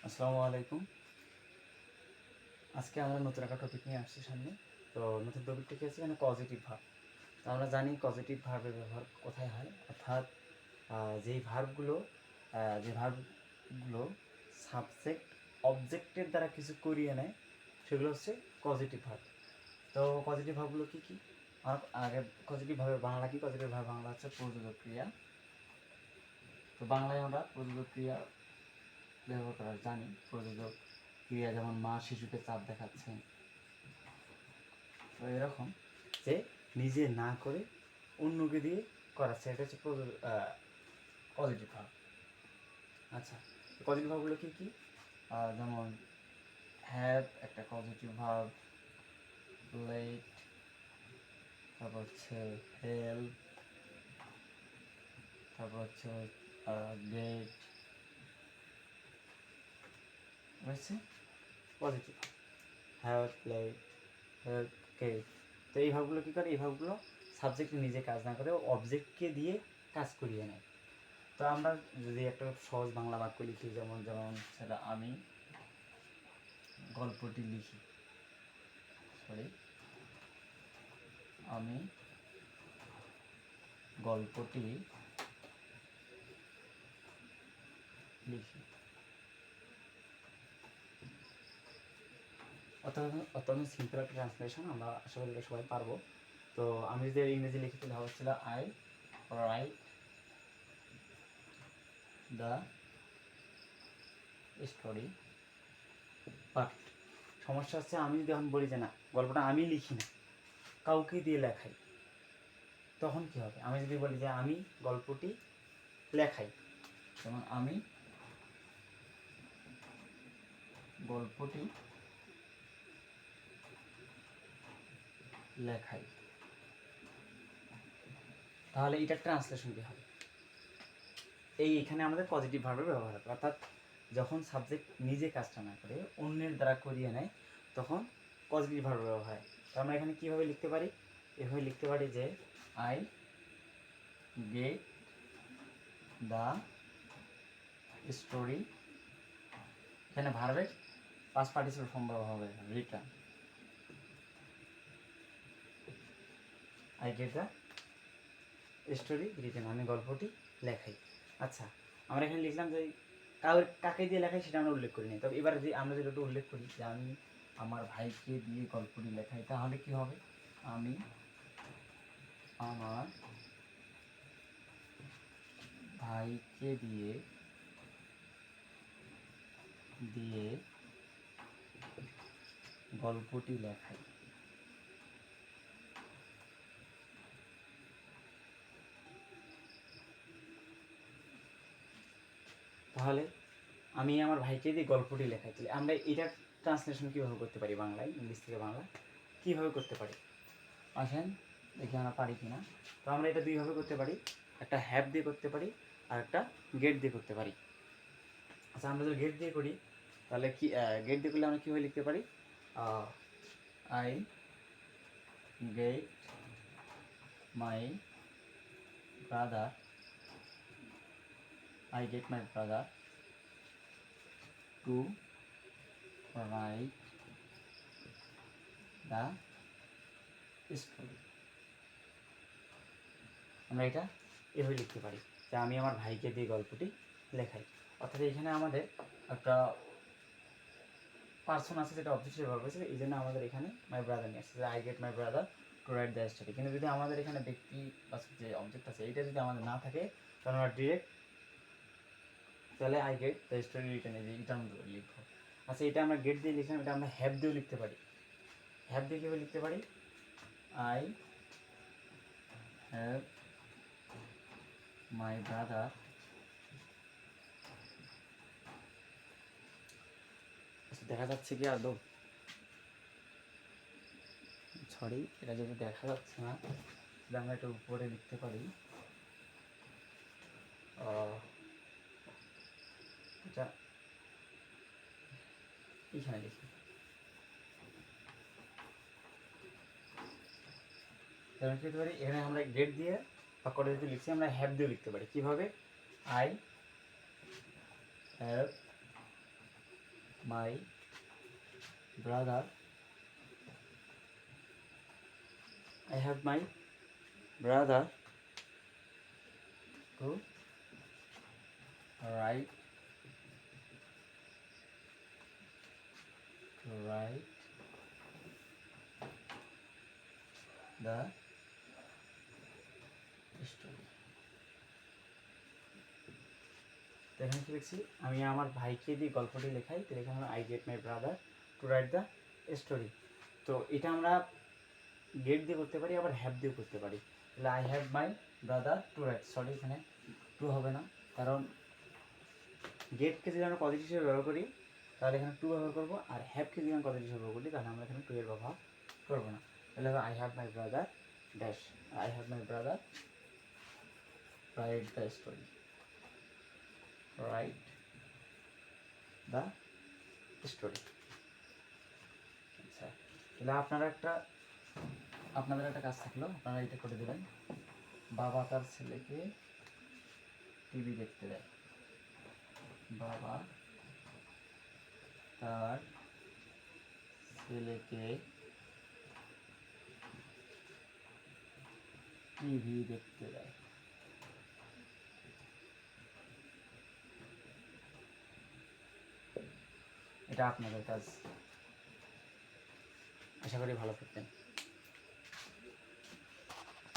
আসসালামু আলাইকুম। আজকে আমরা নতুন একটা টপিক নিয়ে আসছি সামনে। তো নতুন টপিকটা কি আছে, এখানে পজিটিভ ভার্ব। তো আমরা জানি পজিটিভ ভার্বের ব্যবহার কোথায় হয়, অর্থাৎ যেই ভার্বগুলো যে ভার্বগুলো সাবজেক্ট অবজেক্টের দ্বারা কিছু করিয়ে নেয় সেগুলো হচ্ছে পজিটিভ ভার্ব। তো পজিটিভ ভার্বগুলো কী কী? আর আগে পজিটিভ ভার্বের বাংলা কি? পজিটিভ ভার্ব বাংলা হচ্ছে প্রযোজক ক্রিয়া। তো বাংলায় আমরা প্রযোজক ক্রিয়া ব্যবহার করা জানি। প্রযোজক ক্রিয়া যেমন মা শিশুকে চাপ দেখাচ্ছে, তো এরকম যে নিজে না করে অন্যকে দিয়ে করাচ্ছে, এটা হচ্ছে পজিটিভ ভাব। আচ্ছা, পজিটিভ ভাবগুলো কী কী? যেমন হ্যাভ একটা পজিটিভ ভাব, লেট, তারপর হচ্ছে হেল্প, তারপর হচ্ছে গেট, হচ্ছে positive. Help, let, help, get. তো এই ভাবগুলো কী করে? এই ভাবগুলো সাবজেক্ট নিজে কাজ না করে অবজেক্টকে দিয়ে কাজ করিয়ে নেয়। তো আমরা যদি একটা সহজ বাংলা বাক্য লিখি, যেমন যেমন সেটা আমি গল্পটি লিখি, আমি গল্পটি লিখি, অত্যন্ত সিম্পল একটা ট্রান্সলেশন, আমরা আশা করি সবাই পারবো। তো আমি যদি ইংরেজি লিখি তাহলে হচ্ছিল I write the story, but সমস্যা হচ্ছে আমি যদি এখন বলি যে না, গল্পটা আমি লিখি না, কাউকে দিয়ে লেখাই, তখন কী হবে? আমি যদি বলি যে আমি গল্পটি লেখাই, যেমন আমি গল্পটি লেখাই, তাহলে এটার ট্রান্সলেশন কী হবে? এখানে আমাদের পজিটিভ ভার্বের ব্যবহার হবে, অর্থাৎ যখন সাবজেক্ট নিজে কাজটা না করে অন্যের দ্বারা করিয়ে নেয় তখন পজিটিভ ভার্বের ব্যবহার হয়। তো আমরা এখানে কীভাবে লিখতে পারি? এভাবে লিখতে পারি যে আই গেট দ্য স্টোরি, এখানে ভার্বের পাস্ট পার্টিসিপল ফর্ম ব্যবহার হবে, return, I get the story written, আমি গল্পটি লেখাই। আচ্ছা, আমরা এখানে লিখলাম যে কাকে দিয়ে লেখাই সেটা আমরা উল্লেখ করিনি। তবে এবার যে আমরা যেটা একটু উল্লেখ করি যে আমি আমার ভাইকে দিয়ে গল্পটি লেখাই, তাহলে কি হবে? আমি আমার ভাইকে দিয়ে দিয়ে গল্পটি লেখাই। তাহলে আমি আমার ভাইকে দিয়ে গল্পটি লেখাই, তাহলে আমরা এটার ট্রান্সলেশন কীভাবে করতে পারি বাংলায়, ইংলিশ থেকে বাংলা কীভাবে করতে পারি? আসেন দেখি আমরা পারি কি না। তো আমরা এটা দুইভাবে করতে পারি, একটা হ্যাভ দিয়ে করতে পারি আর একটা গেট দিয়ে করতে পারি। আচ্ছা, আমরা যদি গেট দিয়ে করি তাহলে কি, গেট দিয়ে করলে আমরা কীভাবে লিখতে পারি? I get my brother, I get my brother two write the story. আমরা এটা এভাবে লিখতে পারি যে আমি আমার ভাইকে দিয়ে গল্পটি লেখাই। অর্থাৎ এখানে আমাদের একটা পার্সন আছে যেটা অবজেক্ট ব্যবহার করেছে, এই জন্য আমাদের এখানে মাই ব্রাদার নিয়ে আসছে, I get my brother two write the story. কিন্তু যদি আমাদের এখানে ব্যক্তি বা যে অবজেক্ট আছে এইটা যদি আমাদের না থাকে তাহলে আমরা ডিরেক্ট তাহলে I get the story return, এই যে রিটার্ন লিখবো। আচ্ছা, এটা আমরা গেট দিয়ে লিখলাম, এটা আমরা হ্যাভ দিয়েও লিখতে পারি। হ্যাভ দিয়ে কীভাবে লিখতে পারি? আই হ্যাভ মাই ব্রাদার, দেখা যাচ্ছে কি আদৌ? সরি, এটা যদি দেখা যাচ্ছে না তাহলে আমরা এটা উপরে লিখতে পারি, এটা এইখানে লিখি। এখানে লিখতে পারি, এখানে আমরা গেট দিয়ে বা করে যদি লিখছি, আমরা হ্যাভ দিয়েও লিখতে পারি। কীভাবে? I have my brother, I have my brother to write the story. তো এখানে কি লিখছি, আমি আমার ভাইকে দিয়ে গল্পটি লেখাই, তো এখানে I get my brother two write the story. তো এটা আমরা গেট দিয়ে করতে পারি, আবার হ্যাভ দিয়ে করতে পারি। তাহলে I have my brother two right, sorry এখানে টু হবে না, কারণ গেটকে যদি আমরা পজিটিভ হিসেবে ব্যবহার করি তাহলে এখানে টু ব্যবহার করবো, আর হ্যাভকে যদি আমরা পজিটিভ হিসেবে ব্যবহার করি তাহলে আমরা এখানে টু এর ব্যবহার করবো না। তাহলে হবে I have my brother dash, I have my brother write the story, write the story. আচ্ছা, তাহলে আপনাদের একটা কাজ থাকলো, আপনারা এটা করে দেবেন, বাবা তার ছেলেকে টিভি দেখতে দেয়, বাবা তার ছেলেকে টিভি দেখতে দেয়। এটা আপনাদের কাজ, আশা করি ভালো করতেন।